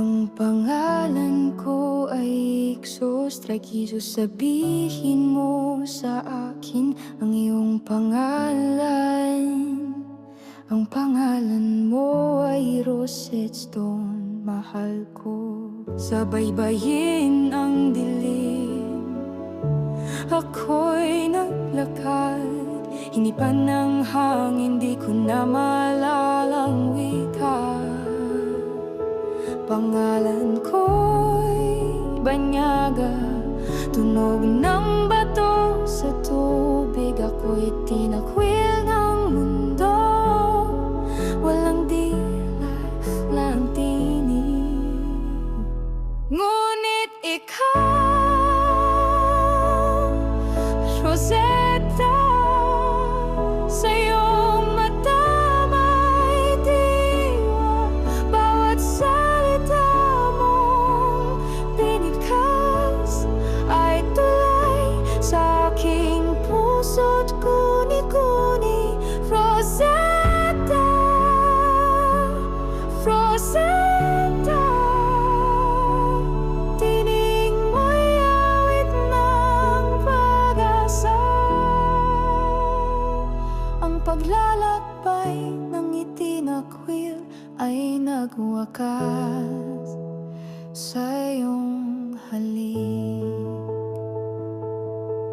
Ang pangalan ko ay Ixos Traikisos. Sabihin mo sa akin ang iyong pangalan. Ang pangalan mo ay Rosetstone, mahal ko. Sabaybayin ang dilim, ako'y naglakad. Hinipan ng hangin, di ko na maalalang wika. Pangalan ko'y Banyaga, tunog ng bato sa tubig. Ako'y tinakwil ng mundo, walang dila, walang tinig. Ngunit ikaw, Rosetta, sa iyong mata may diwa. Bawat salita mong binigkas ay tulay sa aking puso't guni-guni. Rosetta, Rosetta, tinig mo'y awit ng pag-asa. Ang paglalakbay ng itinakwil ay nagwakas sa iyong halik.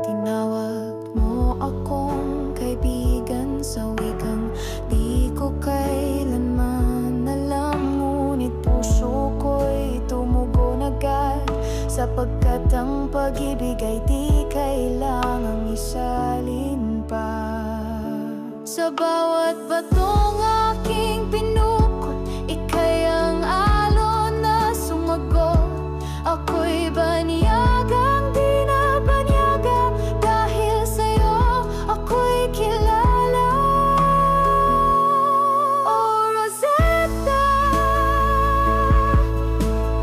Tinawag mo akong kaibigan sa wikang di ko kailanman alam. Ngunit puso ko'y tumugon agad, sapagkat ang pag-ibig ay di kailangang isalin pa. Sa bawat batong aking pinukot, ika'y ang alon na sumagot. Ako'y banyagang di na banyaga, dahil sa'yo ako'y kilala. Oh Rosetta,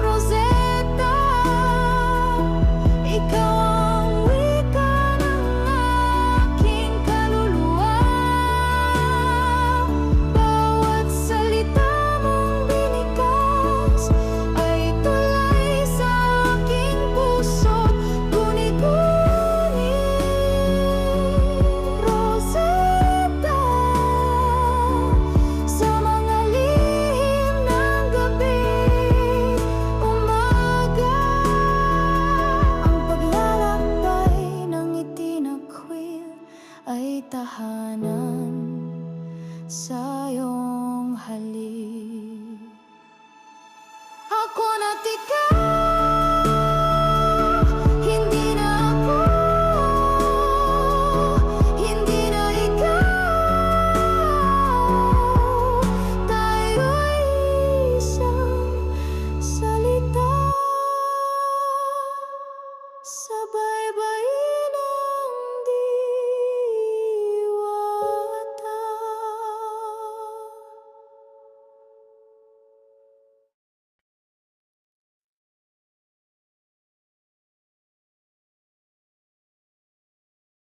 Rosetta, ikaw ang wika ng aking kaluluwa. Bawat salita mong binikas ay tulay sa aking puso't guni-guni. Rosetta, sa mga lihim ng gabi, umaga. Ang paglalakbay ng itinakwil ay tahanan sa iyong halik. Ako na't ikaw,